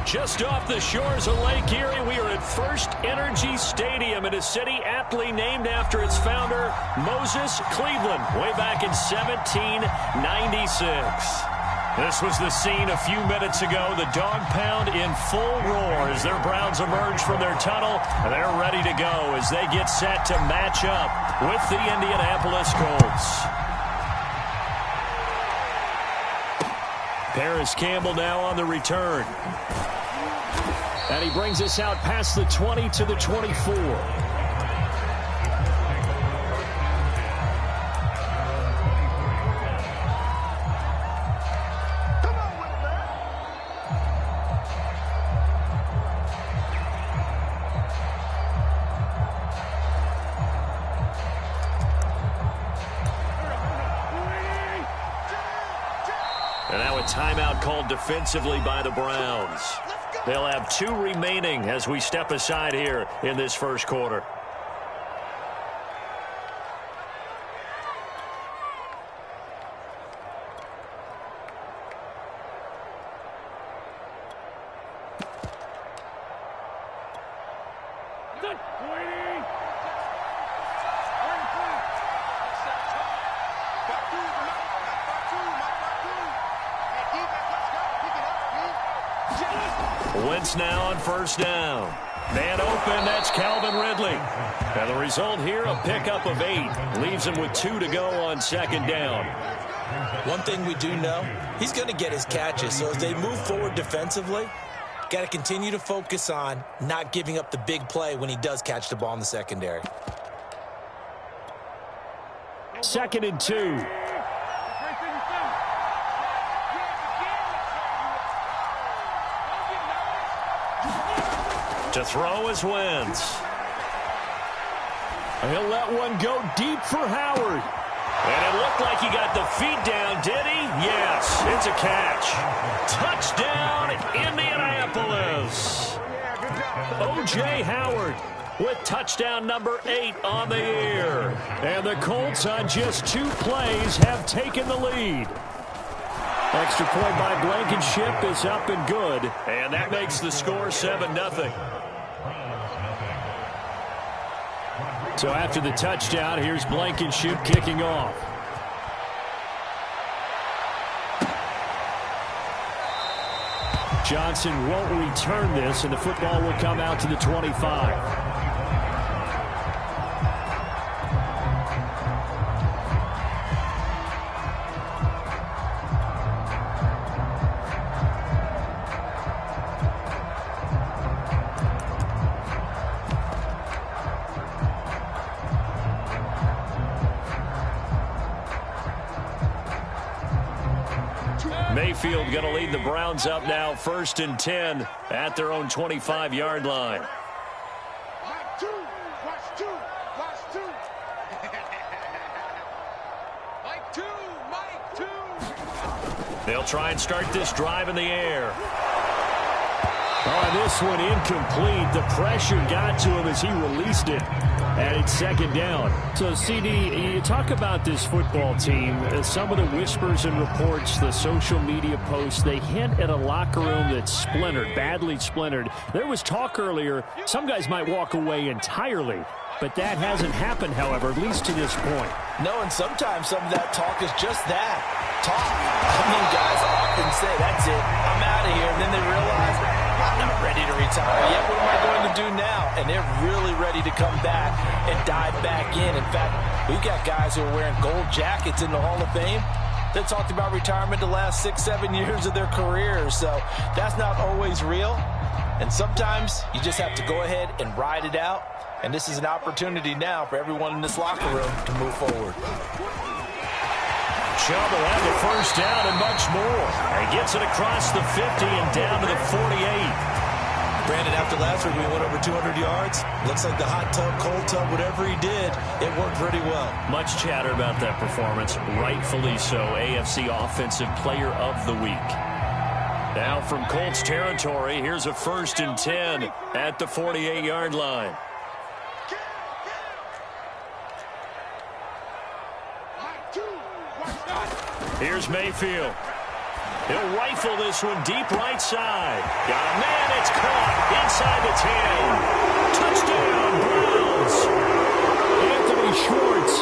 Just off the shores of Lake Erie, we are at First Energy Stadium in a city aptly named after its founder, Moses Cleveland, way back in 1796. This was the scene a few minutes ago. The dog pound in full roar as their Browns emerge from their tunnel. They're ready to go as they get set to match up with the Indianapolis Colts. Paris Campbell now on the return. And he brings us out past the 20 to the 24. And now a timeout called defensively by the Browns. They'll have 2 remaining as we step aside here in this first quarter. Wentz now on first down. Man open, that's Calvin Ridley. And the result here, a pickup of 8. Leaves him with 2 to go on second down. One thing we do know, he's going to get his catches. So as they move forward defensively, got to continue to focus on not giving up the big play when he does catch the ball in the secondary. 2nd and 2. To throw is Wentz. He'll let one go deep for Howard. And it looked like he got the feet down, did he? Yes, it's a catch. Touchdown, Indianapolis. O.J. Howard with touchdown number 8 on the year. And the Colts on just 2 plays have taken the lead. Extra point by Blankenship is up and good. And that makes the score 7-0. So after the touchdown, here's Blankenship kicking off. Johnson won't return this, and the football will come out to the 25. Mayfield going to lead the Browns up now, 1st and 10 at their own 25-yard line. Mike 2, watch 2, watch 2. Mike 2. They'll try and start this drive in the air. Oh, this one incomplete. The pressure got to him as he released it. And it's 2nd down. So, CD, you talk about this football team. Some of the whispers and reports, the social media posts, they hint at a locker room that's splintered, badly splintered. There was talk earlier, some guys might walk away entirely. But that hasn't happened, however, at least to this point. No, and sometimes some of that talk is just that, talk. I mean, guys often say, that's it, I'm out of here. And then they realize, I'm not ready to retire yet. What am I going to do now? And they're really ready to come back and dive back in. In fact, we've got guys who are wearing gold jackets in the Hall of Fame that talked about retirement the last 6-7 years of their careers. So that's not always real. And sometimes you just have to go ahead and ride it out. And this is an opportunity now for everyone in this locker room to move forward. Chubb will have the first down and much more. He gets it across the 50 and down to the 48. Brandon, after last week we went over 200 yards. Looks like the hot tub, cold tub, whatever he did, it worked pretty well. Much chatter about that performance. Rightfully so. AFC Offensive Player of the Week. Now from Colts territory, here's a 1st and 10 at the 48-yard line. Here's Mayfield. He'll rifle this one deep right side. Got a man. It's caught inside the 10. Touchdown, Browns. Anthony Schwartz,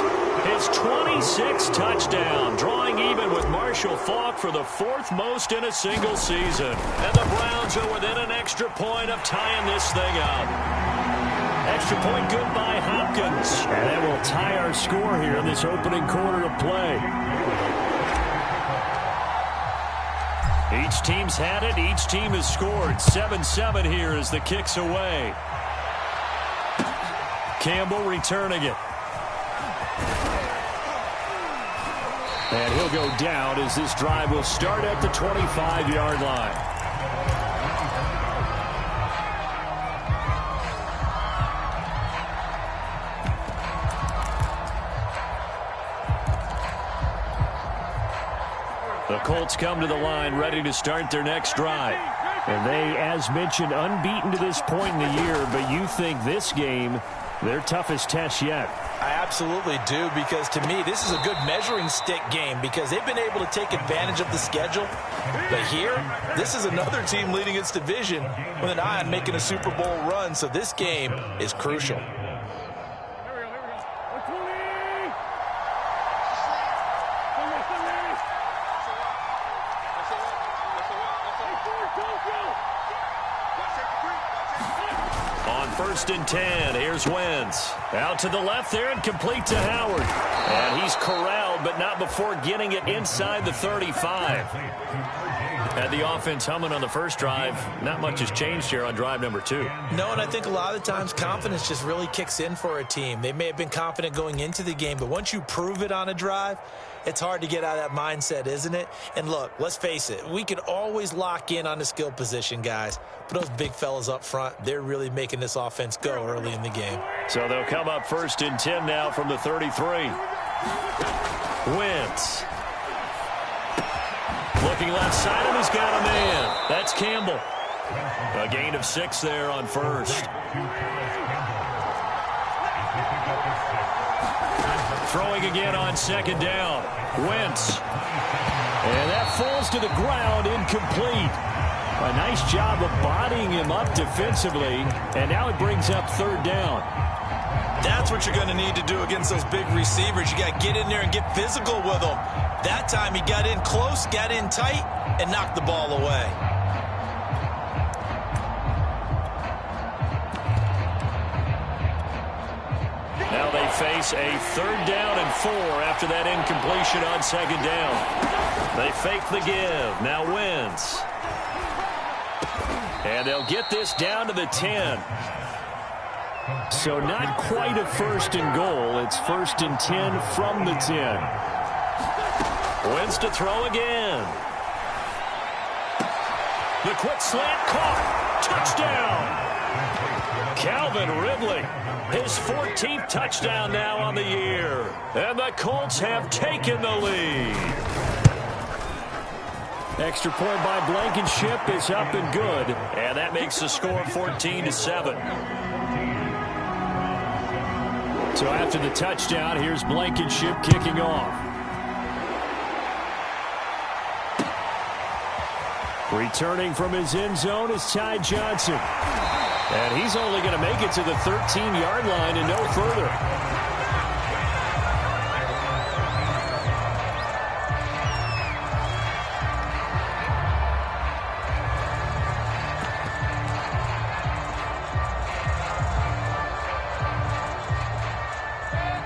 his 26th touchdown, drawing even with Marshall Faulk for the 4th most in a single season. And the Browns are within an extra point of tying this thing up. Extra point good by Hopkins. And that will tie our score here in this opening quarter of play. Each team's had it. Each team has scored. 7-7 here as the kick's away. Campbell returning it. And he'll go down as this drive will start at the 25-yard line. The Colts come to the line ready to start their next drive. And they, as mentioned, unbeaten to this point in the year, but you think this game, their toughest test yet. I absolutely do, because to me, this is a good measuring stick game because they've been able to take advantage of the schedule. But here, this is another team leading its division with an eye on making a Super Bowl run, so this game is crucial. First and 10. Here's Wentz. Out to the left there and complete to Howard. And he's corralled, but not before getting it inside the 35. Had the offense humming on the first drive. Not much has changed here on drive number 2. No, and I think a lot of the times confidence just really kicks in for a team. They may have been confident going into the game, but once you prove it on a drive, it's hard to get out of that mindset, isn't it? And look, let's face it, we can always lock in on the skill position, guys. But those big fellas up front, they're really making this offense go early in the game. So they'll come up first and 10 now from the 33. Wentz. Looking left side, and he's got a man. That's Campbell. A gain of 6 there on first. Throwing again on second down. Wentz. And that falls to the ground, incomplete. A nice job of bodying him up defensively, and now it brings up third down. That's what you're going to need to do against those big receivers. You got to get in there and get physical with them. That time he got in close, got in tight, and knocked the ball away. Now they face a third down and 4 after that incompletion on second down. They fake the give. Now Wentz. And they'll get this down to the 10. So not quite a first and goal. It's first and 10 from the 10. Wentz to throw again. The quick slant caught. Touchdown. Calvin Ridley. His 14th touchdown now on the year. And the Colts have taken the lead. Extra point by Blankenship is up and good. And that makes the score 14-7. So after the touchdown, here's Blankenship kicking off. Returning from his end zone is Ty Johnson. And he's only going to make it to the 13-yard line and no further.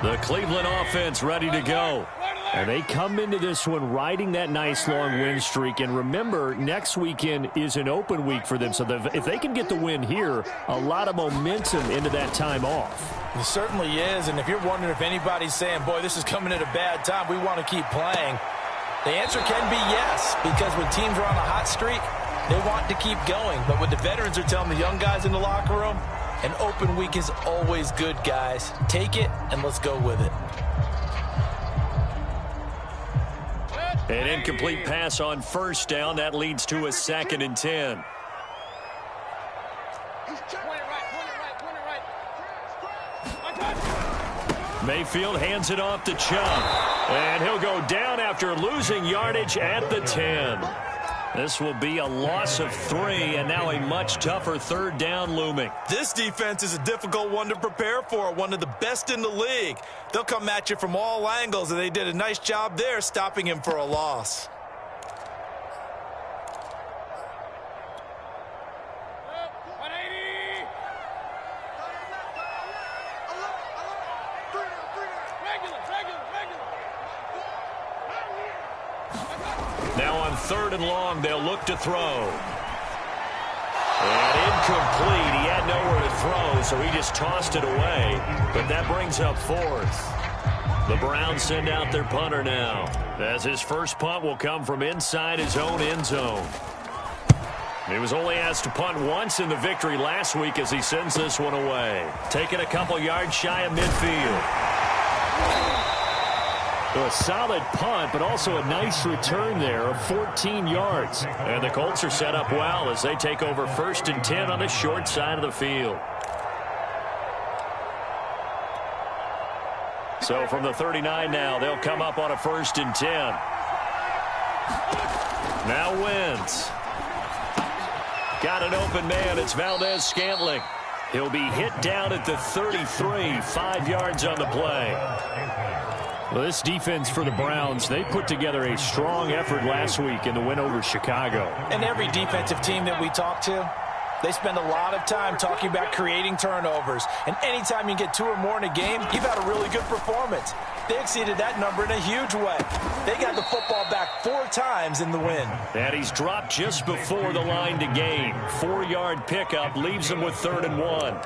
The Cleveland offense ready to go. And they come into this one riding that nice long win streak. And remember, next weekend is an open week for them. So if they can get the win here, a lot of momentum into that time off. It certainly is. And if you're wondering if anybody's saying, boy, this is coming at a bad time, we want to keep playing, the answer can be yes. Because when teams are on a hot streak, they want to keep going. But what the veterans are telling the young guys in the locker room, an open week is always good, guys. Take it, and let's go with it. An incomplete pass on first down. That leads to a 2nd and 10. Mayfield hands it off to Chubb. And he'll go down after losing yardage at the 10. This will be a loss of 3, and now a much tougher third down looming. This defense is a difficult one to prepare for, one of the best in the league. They'll come at you from all angles, and they did a nice job there stopping him for a loss. Now on 3rd and long, they'll look to throw. And incomplete. He had nowhere to throw, so he just tossed it away. But that brings up 4th. The Browns send out their punter now, as his first punt will come from inside his own end zone. He was only asked to punt once in the victory last week as he sends this one away. Taking a couple yards shy of midfield. A solid punt, but also a nice return there of 14 yards. And the Colts are set up well as they take over 1st and 10 on the short side of the field. So from the 39 now, they'll come up on a 1st and 10. Now Wentz. Got an open man. It's Valdez-Scantling. He'll be hit down at the 33, 5 yards on the play. Well, this defense for the Browns, they put together a strong effort last week in the win over Chicago. And every defensive team that we talk to, they spend a lot of time talking about creating turnovers. And anytime you get 2 or more in a game, you've had a really good performance. They exceeded that number in a huge way. They got the football back 4 times in the win. And he's dropped just before the line to gain. 4-yard pickup leaves him with 3rd and 1.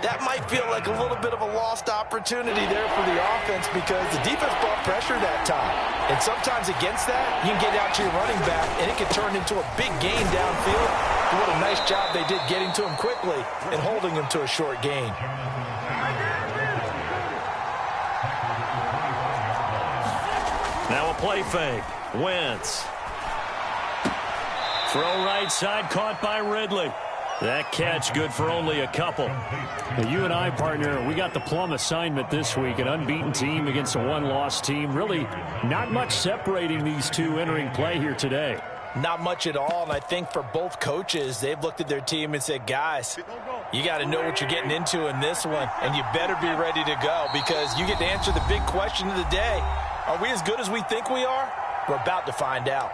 That might feel like a little bit of a lost opportunity there for the offense because the defense brought pressure that time. And sometimes against that, you can get out to your running back, and it can turn into a big gain downfield. But what a nice job they did getting to him quickly and holding him to a short gain. Now a play fake. Wentz. Throw right side, caught by Ridley. That catch good for only a couple. Now, you and I, partner, we got the plum assignment this week. An unbeaten team against a one-loss team. Really not much separating these two entering play here today. Not much at all, and I think for both coaches, they've looked at their team and said, guys, you got to know what you're getting into in this one, and you better be ready to go because you get to answer the big question of the day. Are we as good as we think we are? We're about to find out.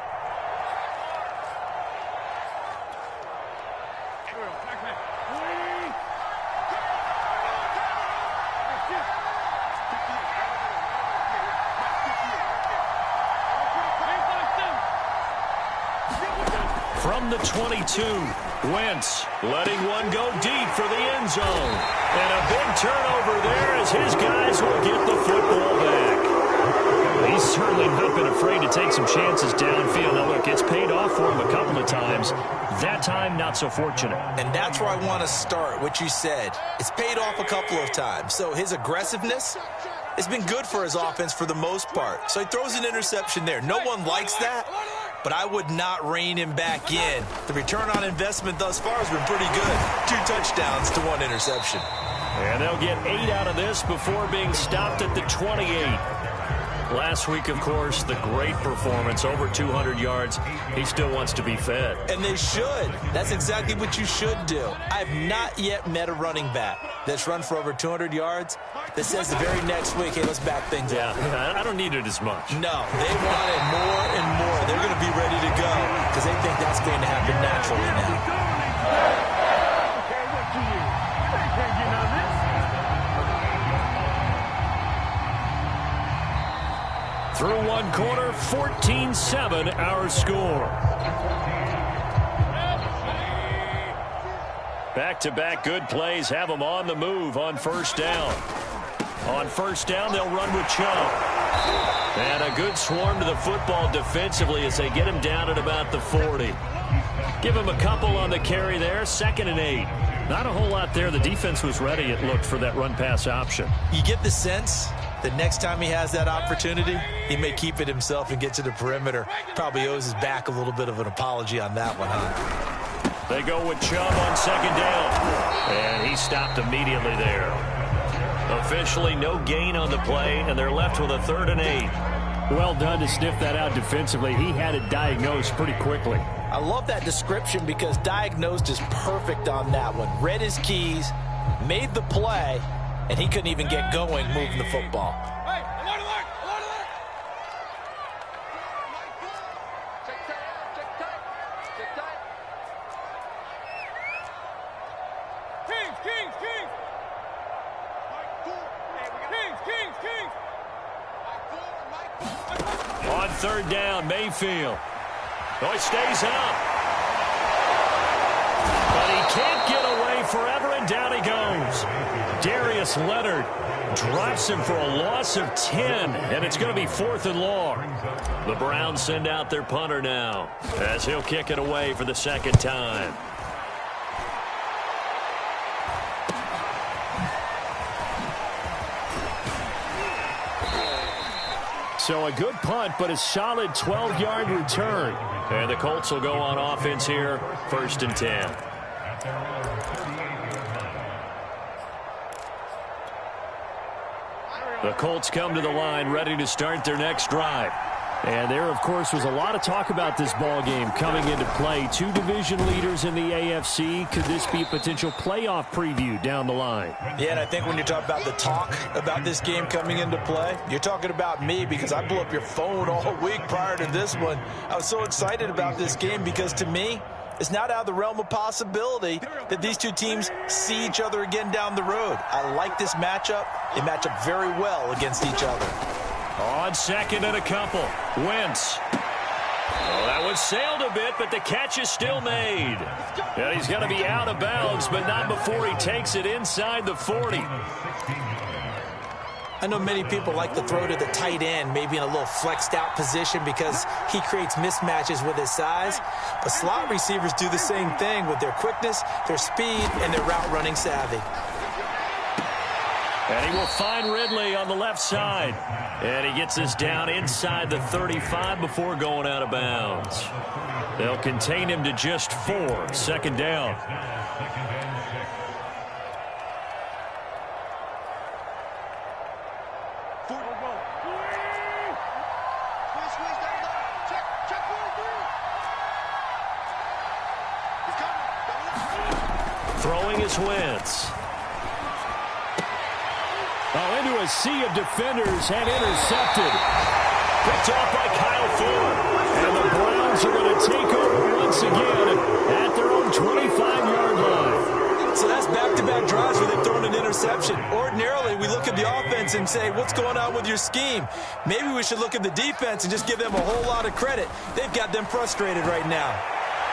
From the 22, Wentz letting one go deep for the end zone. And a big turnover there as his guys will get the football back. He's certainly not been afraid to take some chances downfield. Now, look, it's paid off for him a couple of times. That time, not so fortunate. And that's where I want to start, what you said. It's paid off a couple of times. So his aggressiveness has been good for his offense for the most part. So he throws an interception there. No one likes that, but I would not rein him back in. The return on investment thus far has been pretty good. 2 touchdowns to 1 interception. And they'll get 8 out of this before being stopped at the 28. Last week, of course, the great performance, over 200 yards. He still wants to be fed. And they should. That's exactly what you should do. I have not yet met a running back that's run for over 200 yards that says the very next week, hey, let's back things up. Yeah, I don't need it as much. No, they want it more and more. They're going to be ready to go because they think that's going to happen naturally now. Through one quarter, 14-7 our score. Back-to-back good plays have them on the move on first down. On first down, they'll run with Chubb. And a good swarm to the football defensively as they get him down at about the 40. Give him a couple on the carry there, 2nd and 8. Not a whole lot there. The defense was ready, it looked, for that run-pass option. You get the sense that next time he has that opportunity, he may keep it himself and get to the perimeter. Probably owes his back a little bit of an apology on that one, huh? They go with Chubb on 2nd down. And he stopped immediately there. Officially no gain on the play, and they're left with a 3rd and 8. Well done to sniff that out defensively. He had it diagnosed pretty quickly. I love that description because diagnosed is perfect on that one. Read his keys, made the play, and he couldn't even get going moving the football. On third down, Mayfield. Oh, he stays up. But he can't get away forever, and down he goes. Darius Leonard drops him for a loss of 10, and it's going to be 4th and long. The Browns send out their punter now, as he'll kick it away for the second time. So a good punt, but a solid 12-yard return. And the Colts will go on offense here, 1st and 10. The Colts come to the line, ready to start their next drive. And there, of course, was a lot of talk about this ball game coming into play. 2 division leaders in the AFC. Could this be a potential playoff preview down the line? Yeah, and I think when you talk about the talk about this game coming into play, you're talking about me because I blew up your phone all week prior to this one. I was so excited about this game because, to me, it's not out of the realm of possibility that these two teams see each other again down the road. I like this matchup. They match up very well against each other. On second and a couple, Wentz. Oh, that one sailed a bit, but the catch is still made. And he's going to be out of bounds, but not before he takes it inside the 40. I know many people like to throw to the tight end, maybe in a little flexed out position because he creates mismatches with his size. But slot receivers do the same thing with their quickness, their speed, and their route running savvy. And he will find Ridley on the left side. And he gets this down inside the 35 before going out of bounds. They'll contain him to just 4, 2nd down. Throwing is Wentz. Oh, into a sea of defenders and intercepted. Picked off by Kyle Fuller. And the Browns are going to take over once again at their own 25-yard line. So that's back-to-back drives where they've thrown an interception. Ordinarily, we look at the offense and say, what's going on with your scheme? Maybe we should look at the defense and just give them a whole lot of credit. They've got them frustrated right now.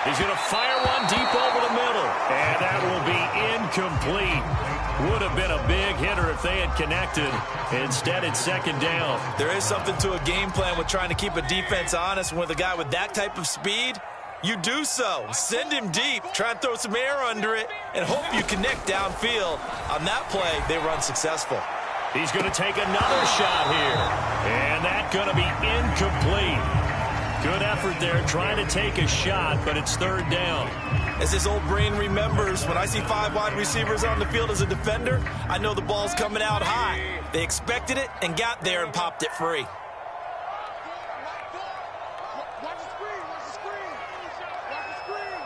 He's going to fire one deep over the middle. And that will be incomplete. Would have been a big hitter if they had connected. Instead, it's 2nd down. There is something to a game plan with trying to keep a defense honest. With a guy with that type of speed, you do so. Send him deep. Try and throw some air under it and hope you connect downfield. On that play, they run successful. He's going to take another shot here. And that's going to be incomplete. Good effort there trying to take a shot, but it's 3rd down. As his old brain remembers, when I see 5 wide receivers on the field as a defender, I know the ball's coming out high. They expected it and got there and popped it free. Watch the screen, watch the screen. Watch the screen.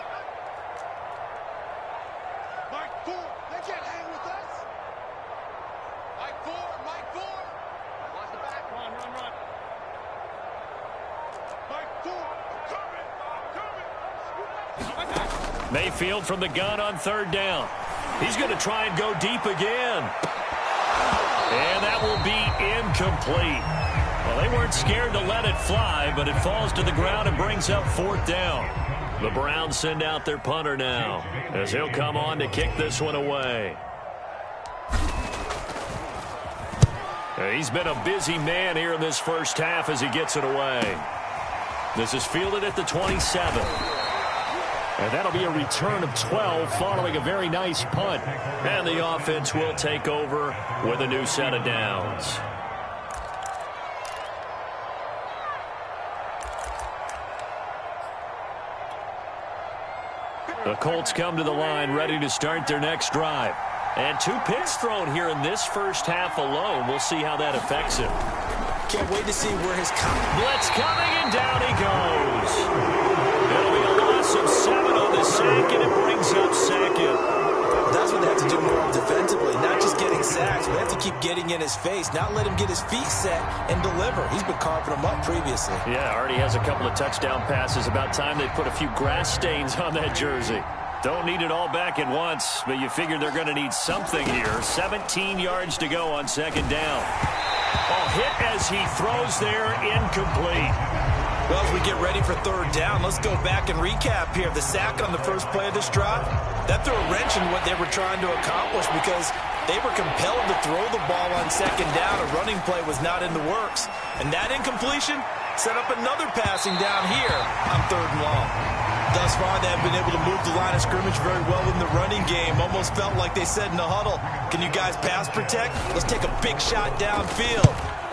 Mike Ford, they can't hang with us. Mike Ford, Mike Ford. Watch the back, run. Mike Ford, I'm coming. Mayfield from the gun on 3rd down. He's going to try and go deep again. And that will be incomplete. Well, they weren't scared to let it fly, but it falls to the ground and brings up 4th down. The Browns send out their punter now, as he'll come on to kick this one away. He's been a busy man here in this first half as he gets it away. This is fielded at the 27. And that'll be a return of 12 following a very nice punt. And the offense will take over with a new set of downs. The Colts come to the line ready to start their next drive. And 2 picks thrown here in this first half alone. We'll see how that affects him. Can't wait to see where his blitz coming, and down he goes. It'll be a loss of 7 on the sack, and it brings up second. That's what they have to do more defensively, not just getting sacks. We have to keep getting in his face, not let him get his feet set and deliver. He's been carving them up previously. Yeah, already has a couple of touchdown passes. About time they put a few grass stains on that jersey. Don't need it all back at once, but you figure they're going to need something here. 17 yards to go on second down. Oh, hit as he throws there, incomplete. Well, as we get ready for third down, let's go back and recap here. The sack on the first play of this drive, that threw a wrench in what they were trying to accomplish because they were compelled to throw the ball on second down. A running play was not in the works. And that incompletion set up another passing down here on third and long. Thus far, they have been able to move the line of scrimmage very well in the running game. Almost felt like they said in the huddle, can you guys pass protect? Let's take a big shot downfield.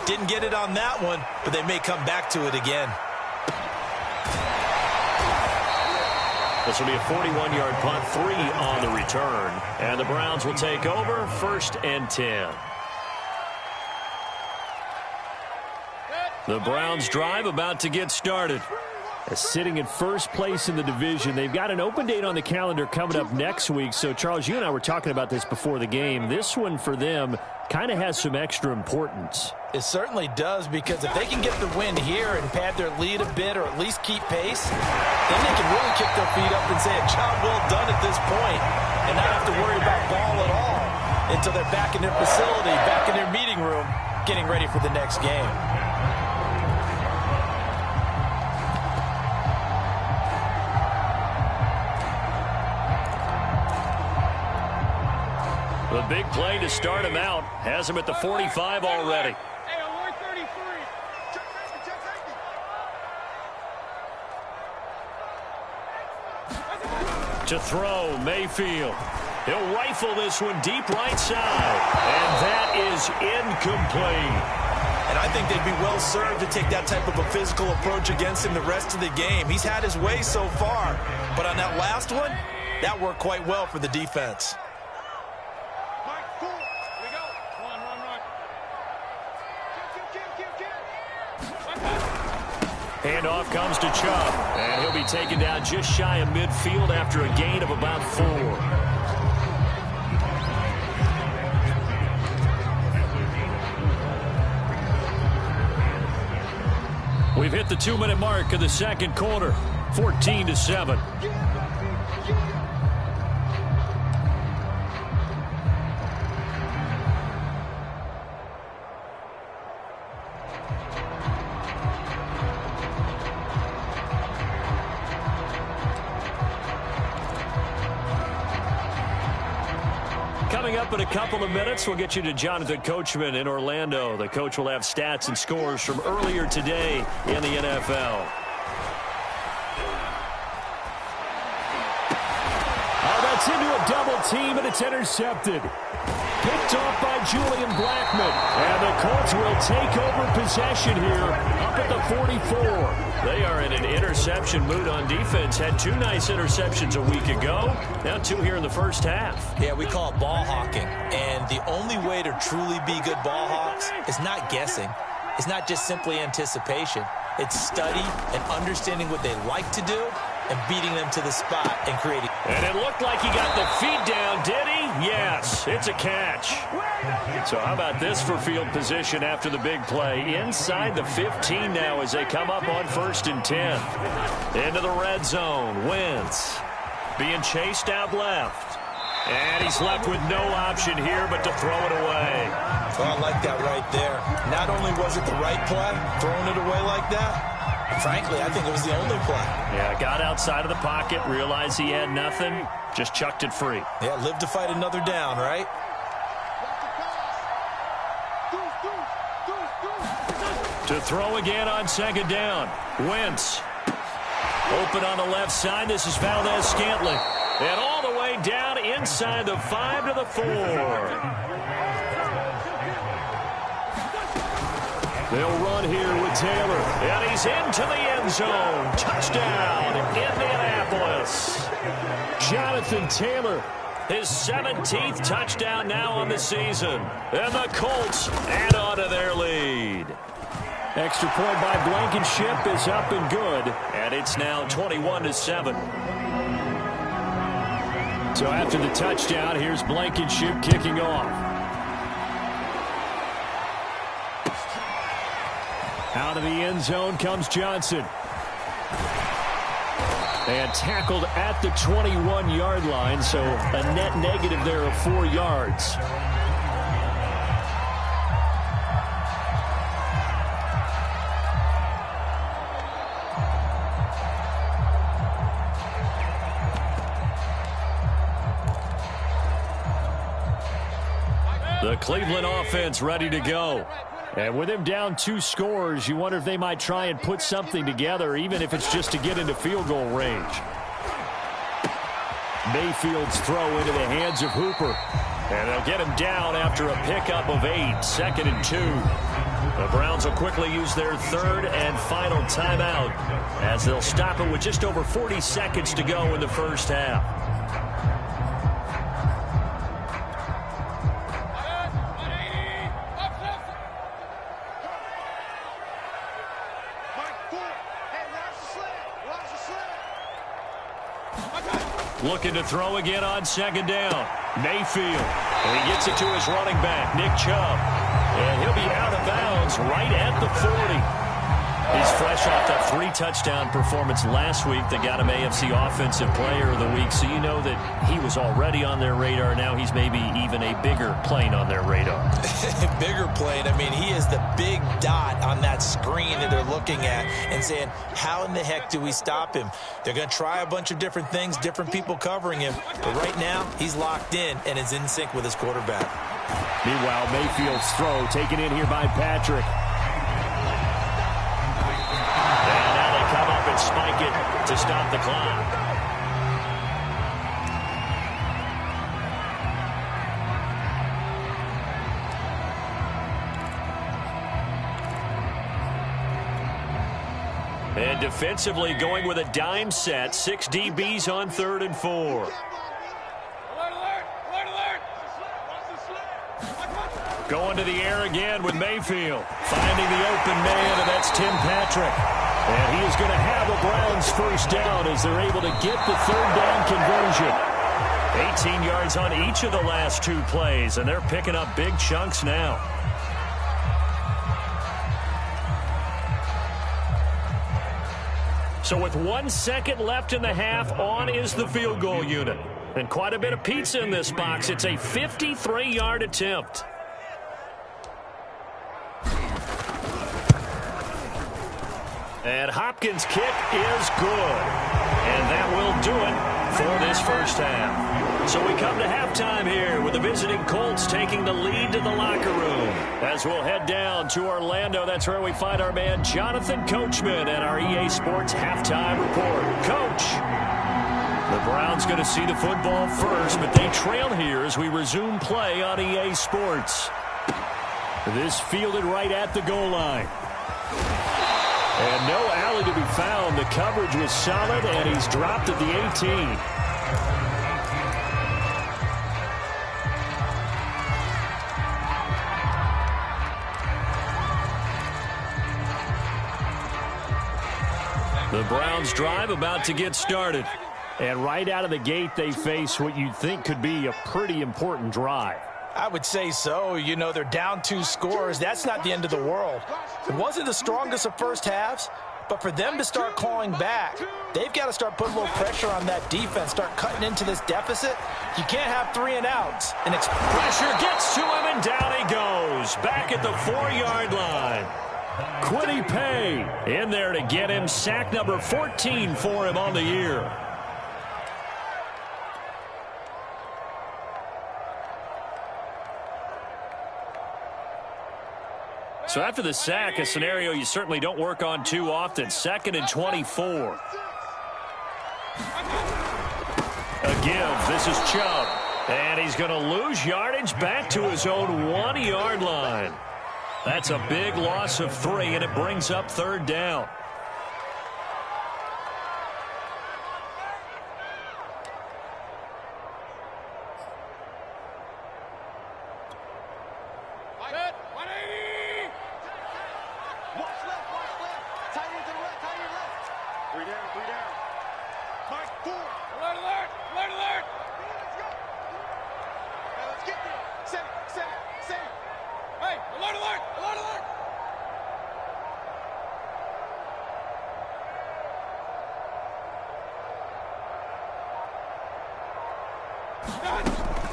Didn't get it on that one, but they may come back to it again. This will be a 41-yard punt, 3 on the return. And the Browns will take over, 1st and 10. The Browns drive about to get started. Sitting in first place in the division. They've got an open date on the calendar coming up next week. So, Charles, you and I were talking about this before the game. This one for them kind of has some extra importance. It certainly does, because if they can get the win here and pad their lead a bit or at least keep pace, then they can really kick their feet up and say a job well done at this point and not have to worry about ball at all until they're back in their facility, back in their meeting room, getting ready for the next game. The big play to start him out has him at the 45 already. To throw, Mayfield. He'll rifle this one deep right side. And that is incomplete. And I think they'd be well served to take that type of a physical approach against him the rest of the game. He's had his way so far. But on that last one, that worked quite well for the defense. Handoff comes to Chubb, and he'll be taken down just shy of midfield after a gain of about 4. We've hit the 2-minute mark of the second quarter, 14-7. Coming up in a couple of minutes, we'll get you to Jonathan Coachman in Orlando. The coach will have stats and scores from earlier today in the NFL. Oh, that's into a double team, and it's intercepted. Picked off by Julian Blackmon. And the Colts will take over possession here up at the 44. They are in an interception mood on defense. Had 2 nice interceptions a week ago. Now 2 here in the first half. Yeah, we call it ball hawking. And the only way to truly be good ball hawks is not guessing. It's not just simply anticipation. It's study and understanding what they like to do and beating them to the spot and creating. And it looked like he got the feet down, did he? Yes, it's a catch. So how about this for field position after the big play? Inside the 15 now as they come up on 1st and 10. Into the red zone. Wentz being chased out left. And he's left with no option here but to throw it away. Well, I like that right there. Not only was it the right play, throwing it away like that, frankly, I think it was the only play. Yeah, got outside of the pocket, realized he had nothing, just chucked it free. Yeah, live to fight another down, right? To throw again on second down. Wentz. Open on the left side. This is Valdez-Scantling. And all the way down inside the 5 to the 4. They'll run here with Taylor. And he's into the end zone. Touchdown, Indianapolis. Jonathan Taylor. His 17th touchdown now on the season. And the Colts add on to their lead. Extra point by Blankenship is up and good, and it's now 21-7. So after the touchdown, here's Blankenship kicking off. Out of the end zone comes Johnson. And tackled at the 21-yard line, so a net negative there of 4 yards. The Cleveland offense ready to go. And with him down 2 scores, you wonder if they might try and put something together, even if it's just to get into field goal range. Mayfield's throw into the hands of Hooper. And they'll get him down after a pickup of 8, 2nd and 2. The Browns will quickly use their 3rd and final timeout as they'll stop it with just over 40 seconds to go in the first half. Looking to throw again on 2nd down. Mayfield. And he gets it to his running back, Nick Chubb. And he'll be out of bounds right at the 40. He's fresh off that 3-touchdown performance last week that got him AFC Offensive Player of the Week. So you know that he was already on their radar. Now he's maybe even a bigger plane on their radar. Bigger plane. I mean, he is the big dot on that screen that they're looking at and saying, how in the heck do we stop him? They're going to try a bunch of different things, different people covering him. But right now, he's locked in and is in sync with his quarterback. Meanwhile, Mayfield's throw taken in here by Patrick. And now they come up and spike it to stop the clock. And defensively going with a dime set. 6 DBs on 3rd and 4. Going to the air again with Mayfield. Finding the open man, and that's Tim Patrick. And he is going to have a Browns first down as they're able to get the 3rd down conversion. 18 yards on each of the last 2 plays, and they're picking up big chunks now. So with 1 second left in the half, on is the field goal unit. And quite a bit of pizza in this box. It's a 53-yard attempt. And Hopkins' kick is good. And that will do it for this first half. So we come to halftime here with the visiting Colts taking the lead to the locker room. As we'll head down to Orlando, that's where we find our man Jonathan Coachman at our EA Sports Halftime Report. Coach, the Browns going to see the football first, but they trail here as we resume play on EA Sports. This fielded right at the goal line. And no alley to be found. The coverage was solid, and he's dropped at the 18. The Browns drive about to get started. And right out of the gate, they face what you'd think could be a pretty important drive. I would say so. You know, they're down 2 scores. That's not the end of the world. It wasn't the strongest of first halves, but for them to start clawing back, they've got to start putting a little pressure on that defense, start cutting into this deficit. You can't have 3 and outs. And pressure gets to him, and down he goes. Back at the 4-yard line. Quiddy Pay in there to get him. Sack number 14 for him on the year. So after the sack, a scenario you certainly don't work on too often. 2nd and 24. A give. This is Chubb. And he's going to lose yardage back to his own 1-yard line. That's a big loss of 3, and it brings up 3rd down.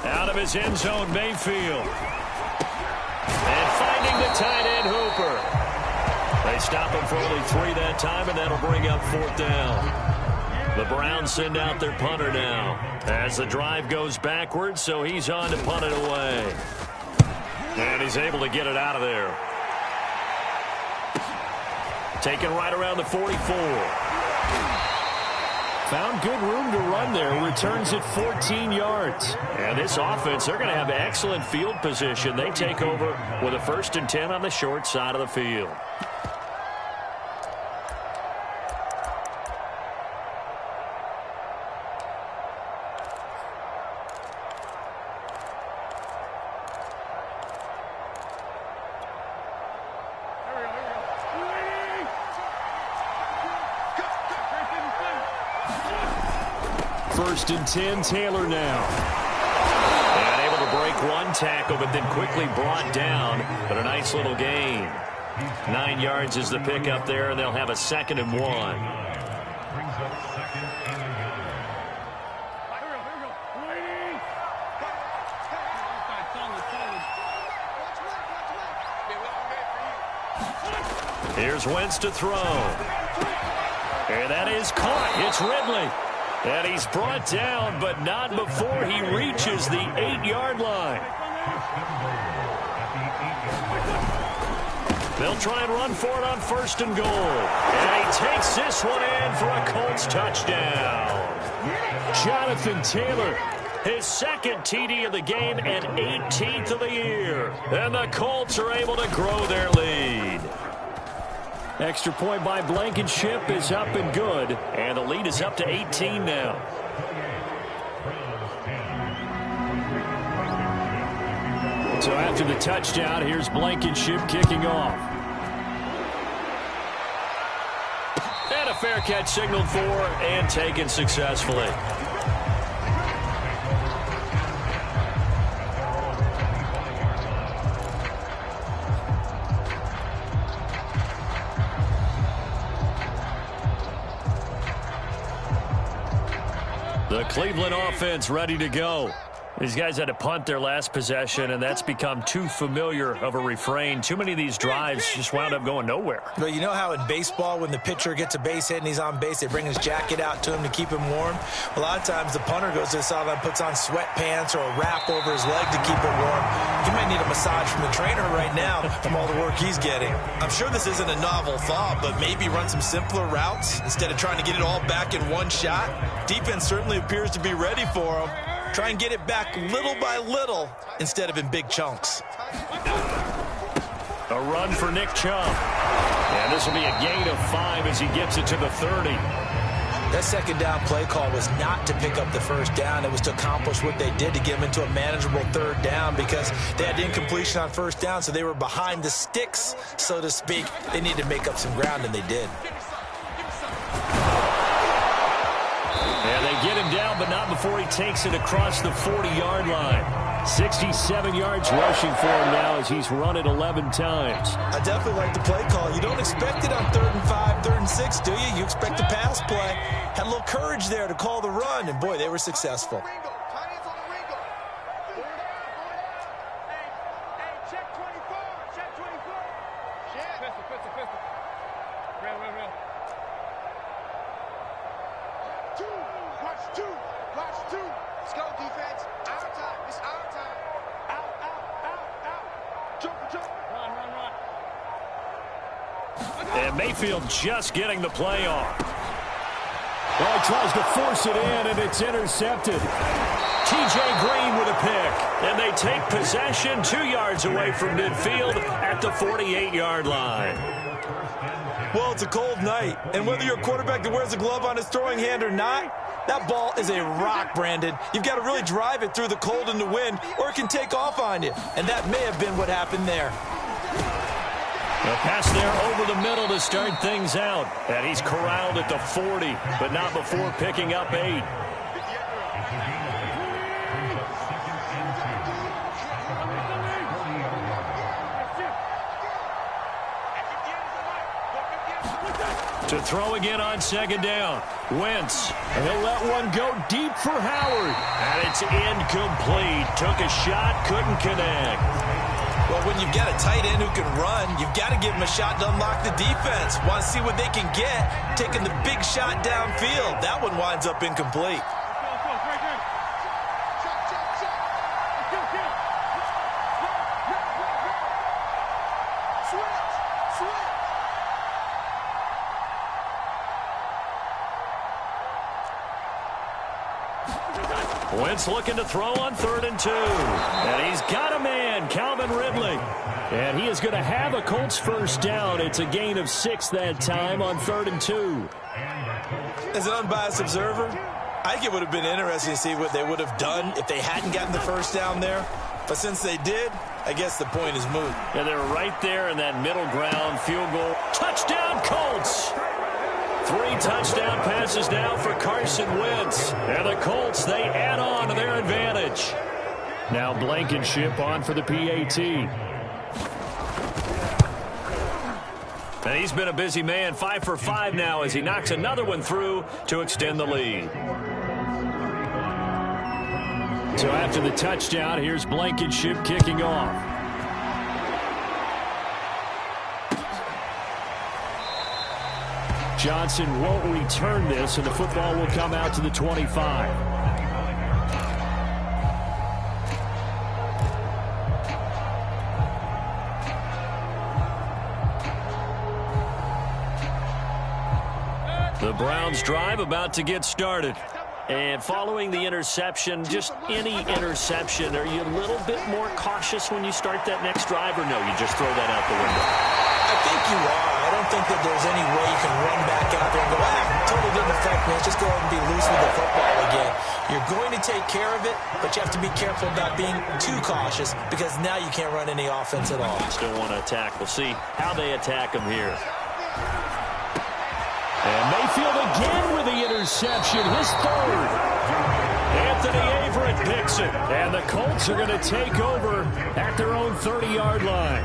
Out of his end zone, Mayfield. And finding the tight end, Hooper. They stop him for only 3 that time, and that'll bring up 4th down. The Browns send out their punter now as the drive goes backwards, so he's on to punt it away. And he's able to get it out of there. Taken right around the 44. Found good room to run there. Returns it 14 yards. And this offense, they're going to have excellent field position. They take over with a 1st and 10 on the short side of the field. First and 10, Taylor now. And able to break one tackle, but then quickly brought down. But a nice little gain. 9 yards is the pickup there, and they'll have a 2nd and 1. Here's Wentz to throw. And that is caught. It's Ridley. And he's brought down, but not before he reaches the 8-yard line. They'll try and run for it on 1st and goal. And he takes this one in for a Colts touchdown. Jonathan Taylor. His 2nd TD of the game and 18th of the year. And the Colts are able to grow their lead. Extra point by Blankenship is up and good. And the lead is up to 18 now. So after the touchdown, here's Blankenship kicking off. And a fair catch signaled for and taken successfully. The Cleveland offense ready to go. These guys had to punt their last possession, and that's become too familiar of a refrain. Too many of these drives just wound up going nowhere. But you know how in baseball, when the pitcher gets a base hit and he's on base, they bring his jacket out to him to keep him warm? A lot of times the punter goes to the sideline, puts on sweatpants or a wrap over his leg to keep him warm. He might need a massage from the trainer right now from all the work he's getting. I'm sure this isn't a novel thought, but maybe run some simpler routes instead of trying to get it all back in one shot. Defense certainly appears to be ready for him. Try and get it back little by little instead of in big chunks. A run for Nick Chubb. And this will be a gain of 5 as he gets it to the 30. That 2nd down play call was not to pick up the 1st down. It was to accomplish what they did to get them into a manageable 3rd down because they had incompletion on 1st down, so they were behind the sticks, so to speak. They needed to make up some ground, and they did. And they get him down, but not before he takes it across the 40-yard line. 67 yards rushing for him now as he's run it 11 times. I definitely like the play call. You don't expect it on 3rd and 5, 3rd and 6, do you? You expect a pass play. Had a little courage there to call the run, and boy, they were successful. And Mayfield just getting the play off. Well, he tries to force it in, and it's intercepted. T.J. Green with a pick. And they take possession 2 yards away from midfield at the 48-yard line. Well, it's a cold night, and whether you're a quarterback that wears a glove on his throwing hand or not, that ball is a rock, Brandon. You've got to really drive it through the cold and the wind, or it can take off on you. And that may have been what happened there. A pass there over the middle to start things out. And he's corralled at the 40, but not before picking up 8. To throw again on second down. Wentz. And he'll let one go deep for Howard. And it's incomplete. Took a shot, couldn't connect. Well, when you've got a tight end who can run, you've got to give him a shot to unlock the defense. Want to see what they can get, taking the big shot downfield. That one winds up incomplete. Wentz looking to throw on 3rd and 2. And he's got a man, Calvin Ridley. And he is going to have a Colts first down. It's a gain of 6 that time on 3rd and 2. As an unbiased observer, I think it would have been interesting to see what they would have done if they hadn't gotten the first down there. But since they did, I guess the point is moot. And they're right there in that middle ground field goal. Touchdown, Colts! 3 touchdown passes now for Carson Wentz. And the Colts, they add on to their advantage. Now Blankenship on for the PAT. And he's been a busy man, 5 for 5 now as he knocks another one through to extend the lead. So after the touchdown, here's Blankenship kicking off. Johnson won't return this, and the football will come out to the 25. The Browns drive about to get started. And following the interception, just any interception, are you a little bit more cautious when you start that next drive, or no, you just throw that out the window? I think you are. I don't think that there's any way you can run back out there and go, totally didn't affect me. Let's just go ahead and be loose with the football again. You're going to take care of it, but you have to be careful about being too cautious because now you can't run any offense at all. Still want to attack. We'll see how they attack him here. And Mayfield again with the interception, his 3rd. Anthony Averett picks it, and the Colts are going to take over at their own 30-yard line.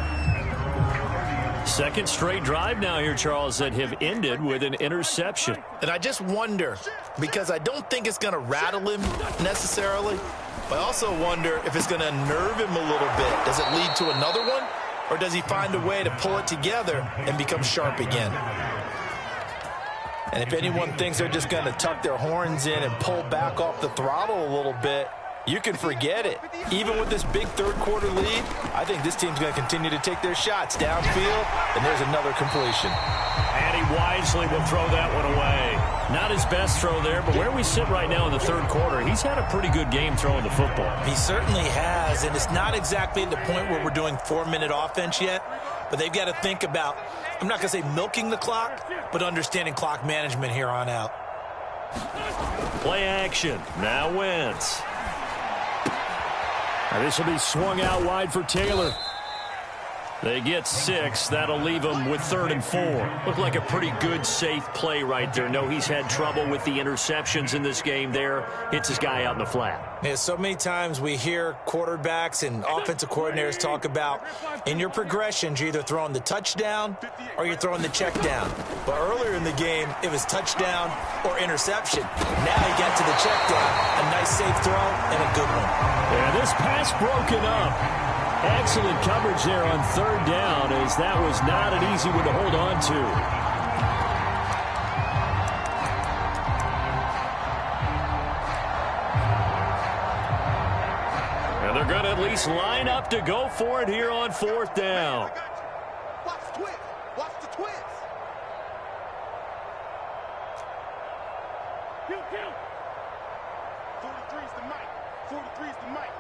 Second straight drive now here, Charles, that have ended with an interception. And I just wonder, because I don't think it's going to rattle him necessarily, but I also wonder if it's going to unnerve him a little bit. Does it lead to another one, or does he find a way to pull it together and become sharp again? And if anyone thinks they're just going to tuck their horns in and pull back off the throttle a little bit, you can forget it. Even with this big third-quarter lead, I think this team's going to continue to take their shots downfield, and there's another completion. And he wisely will throw that one away. Not his best throw there, but where we sit right now in the third quarter, he's had a pretty good game throwing the football. He certainly has, and it's not exactly at the point where we're doing 4-minute offense yet, but they've got to think about, I'm not going to say milking the clock, but understanding clock management here on out. Play action. Now Wentz. And this will be swung out wide for Taylor. They get 6. That'll leave them with 3rd and 4. Looked like a pretty good, safe play right there. No, he's had trouble with the interceptions in this game there. Hits his guy out in the flat. Yeah, so many times we hear quarterbacks and offensive coordinators talk about in your progressions, you're either throwing the touchdown or you're throwing the check down. But earlier in the game, it was touchdown or interception. Now he got to the check down. A nice, safe throw and a good one. Yeah, this pass broken up. Excellent coverage there on 3rd down, as that was not an easy one to hold on to. And they're going to at least line up to go for it here on 4th down. Watch the twist. Watch the twist. 43's the mic. 43's the mic.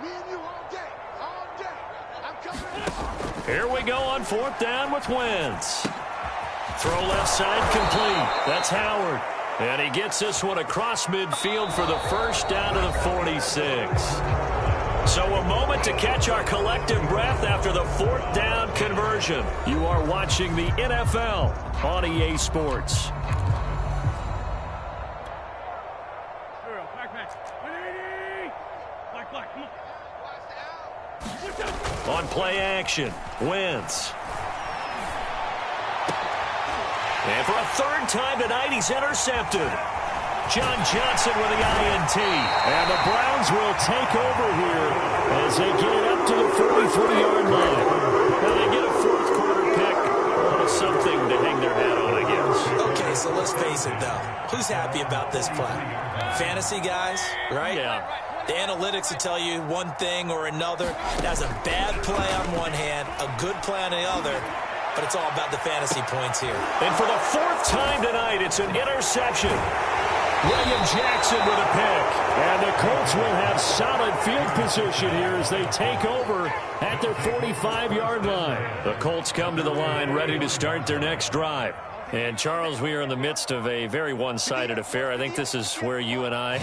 Me and you all day. All day. I'm coming in. Here we go on 4th down with Wentz. Throw left side complete. That's Howard. And he gets this one across midfield for the first down to the 46. So a moment to catch our collective breath after the 4th down conversion. You are watching the NFL on EA Sports. On play action, Wentz. And for a third time tonight, he's intercepted. John Johnson with the INT. And the Browns will take over here as they get it up to the 43-yard line. Now they get a fourth quarter pick. Something to hang their hat on, I guess. Okay, so let's face it, though. Who's happy about this play? Fantasy guys, right? Yeah. The analytics will tell you one thing or another. That's a bad play on one hand, a good play on the other, but it's all about the fantasy points here. And for the fourth time tonight, it's an interception. William Jackson with a pick. And the Colts will have solid field position here as they take over at their 45-yard line. The Colts come to the line ready to start their next drive. And, Charles, we are in the midst of a very one-sided affair. I think this is where you and I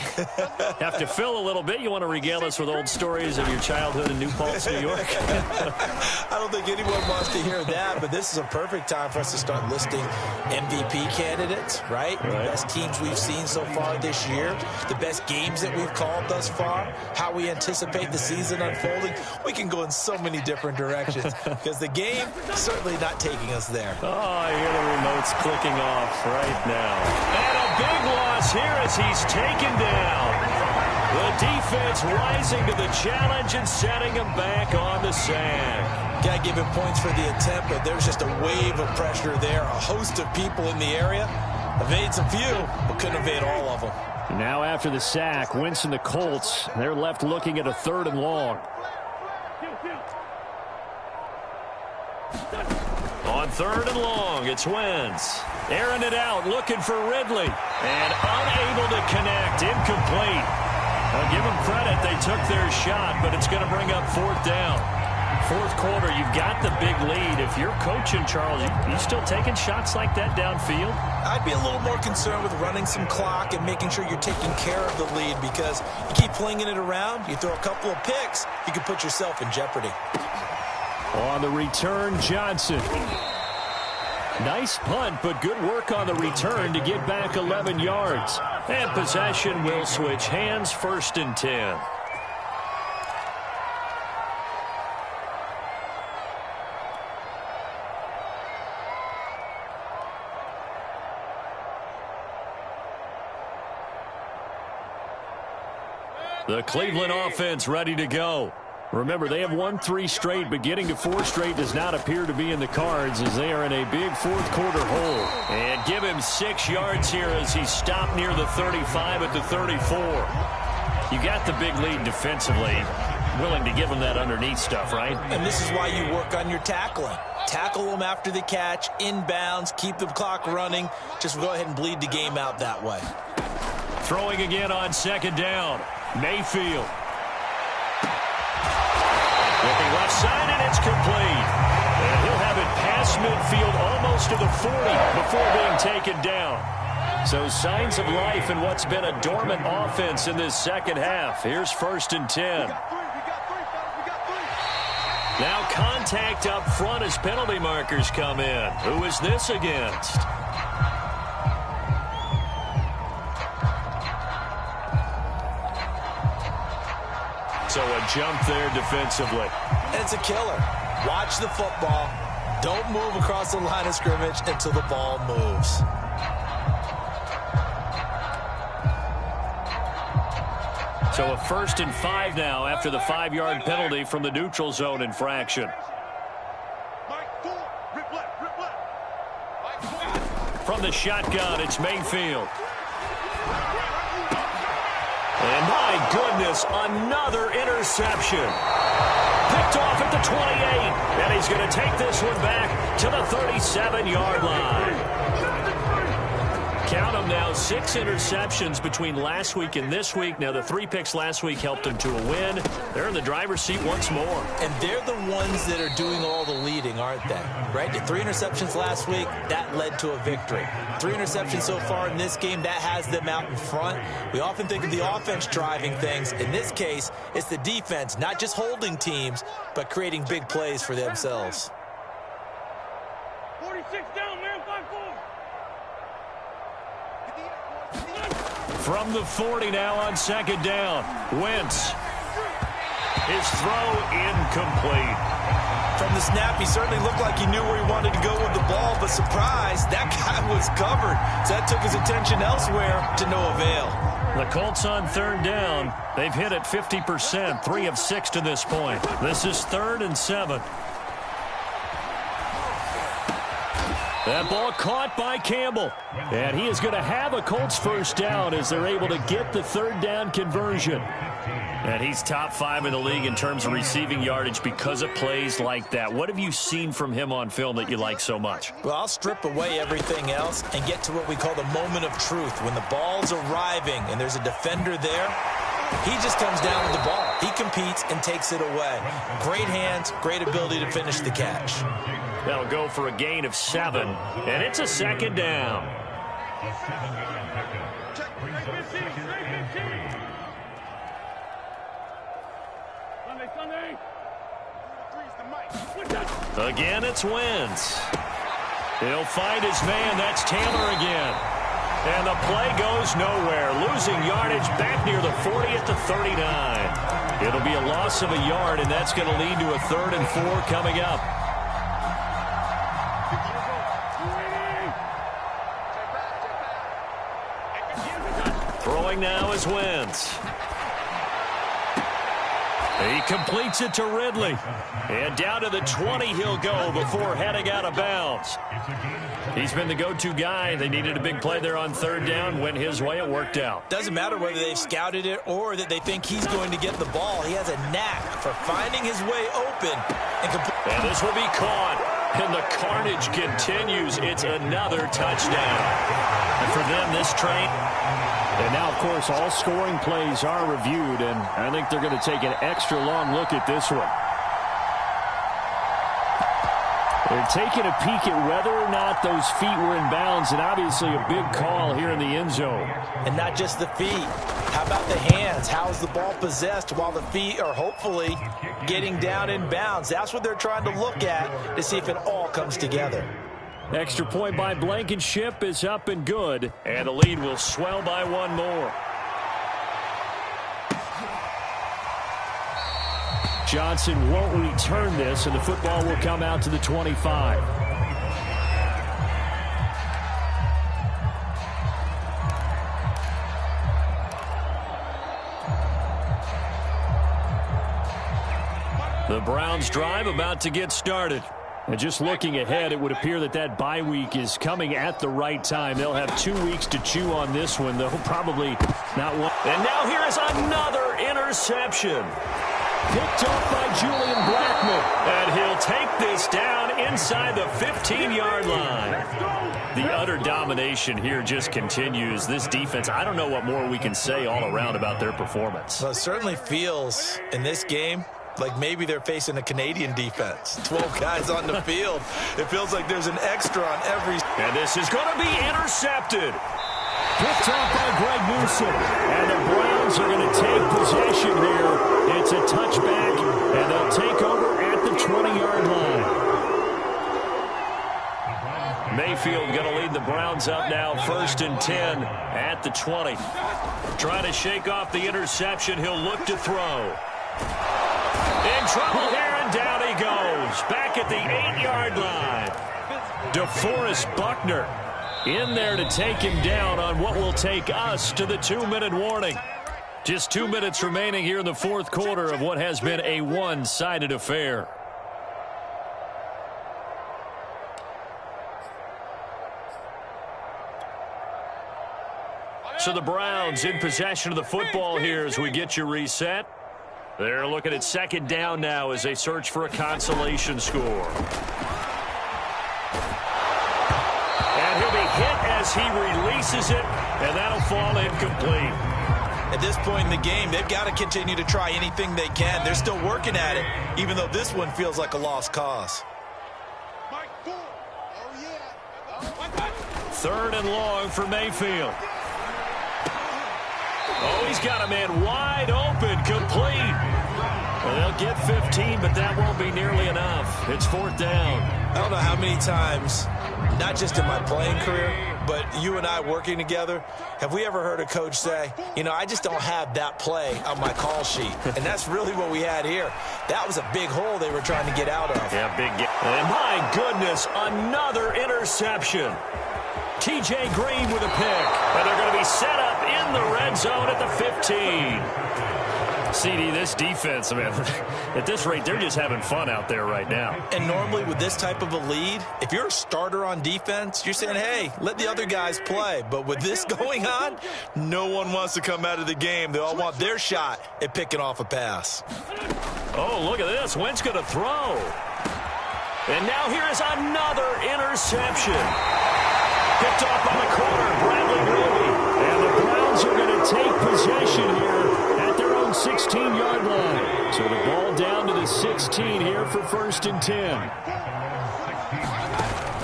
have to fill a little bit. You want to regale us with old stories of your childhood in New Paltz, New York? I don't think anyone wants to hear that, but this is a perfect time for us to start listing MVP candidates, right? The best teams we've seen so far this year, the best games that we've called thus far, how we anticipate the season unfolding. We can go in so many different directions because the game is certainly not taking us there. Oh, I hear the remotes clicking off right now. And a big loss here as he's taken down. The defense rising to the challenge and setting him back on the sack. Got to give him points for the attempt, but there's just a wave of pressure there. A host of people in the area. Evades a few, but couldn't evade all of them. Now after the sack, Wentz and the Colts, they're left looking at a 3rd and long. On 3rd and long, it's Wentz. Airing it out, looking for Ridley. And unable to connect, incomplete. I'll give them credit, they took their shot, but it's going to bring up 4th down. 4th quarter, you've got the big lead. If you're coaching, Charles, you still taking shots like that downfield? I'd be a little more concerned with running some clock and making sure you're taking care of the lead, because you keep flinging it around, you throw a couple of picks, you can put yourself in jeopardy. On the return, Johnson. Nice punt, but good work on the return to get back 11 yards. And possession will switch hands, 1st and 10. The Cleveland offense ready to go. Remember, they have won 3 straight, but getting to 4 straight does not appear to be in the cards as they are in a big 4th quarter hole. And give him 6 yards here as he stopped near the 35 at the 34. You got the big lead defensively. Willing to give him that underneath stuff, right? And this is why you work on your tackling. Tackle them after the catch, inbounds, keep the clock running. Just go ahead and bleed the game out that way. Throwing again on 2nd down. Mayfield. Looking left side, and it's complete. And he'll have it past midfield almost to the 40 before being taken down. So signs of life in what's been a dormant offense in this second half. Here's 1st and 10. Now contact up front as penalty markers come in. Who is this against? So a jump there defensively. And it's a killer. Watch the football. Don't move across the line of scrimmage until the ball moves. So a 1st and 5 now after the 5-yard penalty from the neutral zone infraction. From the shotgun, it's Mayfield. And my goodness, another interception. Picked off at the 28. And he's going to take this one back to the 37-yard line. Count them now, 6 interceptions between last week and this week. Now, the 3 picks last week helped them to a win. They're in the driver's seat once more. And they're the ones that are doing all the leading, aren't they? Right? The 3 interceptions last week, that led to a victory. 3 interceptions so far in this game, that has them out in front. We often think of the offense driving things. In this case, it's the defense, not just holding teams, but creating big plays for themselves. 46 down, man, 5-4. From the 40 now on 2nd down. Wentz. His throw incomplete. From the snap, he certainly looked like he knew where he wanted to go with the ball, but surprise, that guy was covered. So that took his attention elsewhere to no avail. The Colts on third down. They've hit it 50%, 3 of 6 to this point. This is 3rd and 7. That ball caught by Campbell. And he is going to have a Colts first down as they're able to get the third down conversion. And he's top 5 in the league in terms of receiving yardage because of plays like that. What have you seen from him on film that you like so much? Well, I'll strip away everything else and get to what we call the moment of truth. When the ball's arriving and there's a defender there, he just comes down with the ball. He competes and takes it away. Great hands, great ability to finish the catch. That'll go for a gain of 7, and it's a 2nd down. Again, it's Wentz. He'll find his man. That's Taylor again. And the play goes nowhere. Losing yardage back near the 40 at the 39. It'll be a loss of a yard, and that's going to lead to a 3rd and 4 coming up. Throwing now is Wentz. He completes it to Ridley. And down to the 20 he'll go before heading out of bounds. He's been the go-to guy. They needed a big play there on third down. Went his way. It worked out. Doesn't matter whether they've scouted it or that they think he's going to get the ball. He has a knack for finding his way open. And this will be caught. And the carnage continues. It's another touchdown. And for them, this train... And now, of course, all scoring plays are reviewed, and I think they're going to take an extra long look at this one. They're taking a peek at whether or not those feet were in bounds, and obviously a big call here in the end zone. And not just the feet. How about the hands? How is the ball possessed while the feet are hopefully getting down in bounds? That's what they're trying to look at to see if it all comes together. Extra point by Blankenship is up and good. And the lead will swell by one more. Johnson won't return this, and the football will come out to the 25. The Browns drive about to get started. And just looking ahead, it would appear that that bye week is coming at the right time. They'll have 2 weeks to chew on this one, though probably not one. And now here is another interception. Picked up by Julian Blackmon. And he'll take this down inside the 15-yard line. The utter domination here just continues. This defense, I don't know what more we can say all around about their performance. Well, it certainly feels in this game like maybe they're facing a Canadian defense. 12 guys on the field. It feels like there's an extra on every... And this is going to be intercepted. Picked off by Greg Newsom. And the Browns are going to take possession here. It's a touchback, and they'll take over at the 20-yard line. Mayfield going to lead the Browns up now, 1st and 10 at the 20. Trying to shake off the interception. He'll look to throw. In trouble here, and down he goes. Back at the 8-yard line. DeForest Buckner in there to take him down on what will take us to the 2-minute warning. Just 2 minutes remaining here in the fourth quarter of what has been a one-sided affair. So the Browns in possession of the football here as we get you reset. They're looking at 2nd down now as they search for a consolation score. And he'll be hit as he releases it, and that'll fall incomplete. At this point in the game, they've got to continue to try anything they can. They're still working at it, even though this one feels like a lost cause. 3rd and long for Mayfield. Oh, he's got a man wide open, complete. Well, they'll get 15, but that won't be nearly enough. It's 4th down. I don't know how many times, not just in my playing career, but you and I working together, have we ever heard a coach say, you know, I just don't have that play on my call sheet? And that's really what we had here. That was a big hole they were trying to get out of. Yeah, big game. And my goodness, another interception. T.J. Green with a pick. And they're going to be set up in the red zone at the 15. CD, this defense, man, at this rate, they're just having fun out there right now. And normally with this type of a lead, if you're a starter on defense, you're saying, hey, let the other guys play. But with this going on, no one wants to come out of the game. They all want their shot at picking off a pass. Oh, look at this. Wentz going to throw. And now here is another interception. Picked off by the corner, Bradley Roby. And the Browns are going to take possession here at their own 16-yard line. So the ball down to the 16 here for 1st and 10.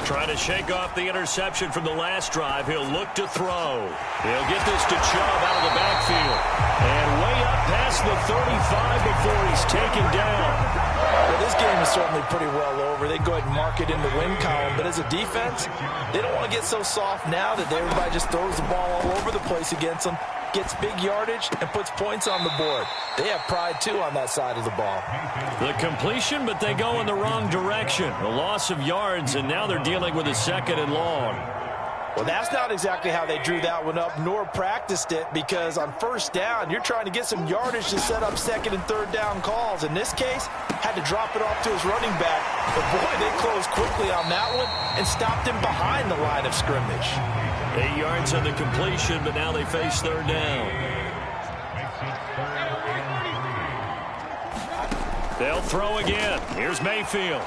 Trying to shake off the interception from the last drive. He'll look to throw. He'll get this to Chubb out of the backfield. And way up past the 35 before he's taken down. Well, this game is certainly pretty well over. They go ahead and mark it in the win column. But as a defense, they don't want to get so soft now that everybody just throws the ball all over the place against them, gets big yardage, and puts points on the board. They have pride, too, on that side of the ball. The completion, but they go in the wrong direction. A loss of yards, and now they're dealing with a 2nd and long. Well, that's not exactly how they drew that one up, nor practiced it, because on 1st down, you're trying to get some yardage to set up 2nd and 3rd down calls. In this case, had to drop it off to his running back. But, boy, they closed quickly on that one and stopped him behind the line of scrimmage. 8 yards on the completion, but now they face 3rd down. They'll throw again. Here's Mayfield.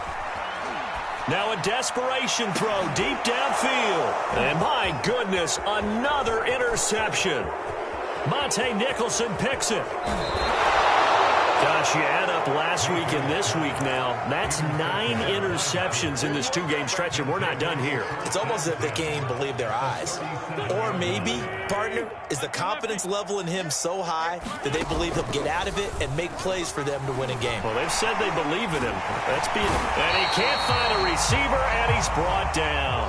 Now a desperation throw deep downfield. And my goodness, another interception. Monte Nicholson picks it. Gosh, you add up last week and this week now, that's 9 interceptions in this 2-game stretch, and we're not done here. It's almost as if they can't even believe their eyes. Or maybe, partner, is the confidence level in him so high that they believe he'll get out of it and make plays for them to win a game. Well, they've said they believe in him. That's being, and he can't find a receiver, and he's brought down.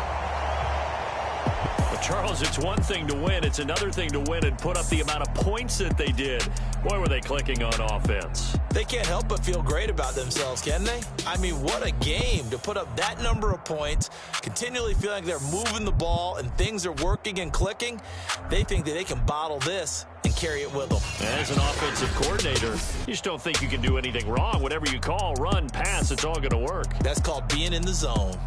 Well, Charles, it's one thing to win. It's another thing to win and put up the amount of points that they did. Boy, were they clicking on offense. They can't help but feel great about themselves, can they? I mean, what a game to put up that number of points, continually feeling like they're moving the ball and things are working and clicking. They think that they can bottle this and carry it with them. As an offensive coordinator, you just don't think you can do anything wrong. Whatever you call, run, pass, it's all going to work. That's called being in the zone.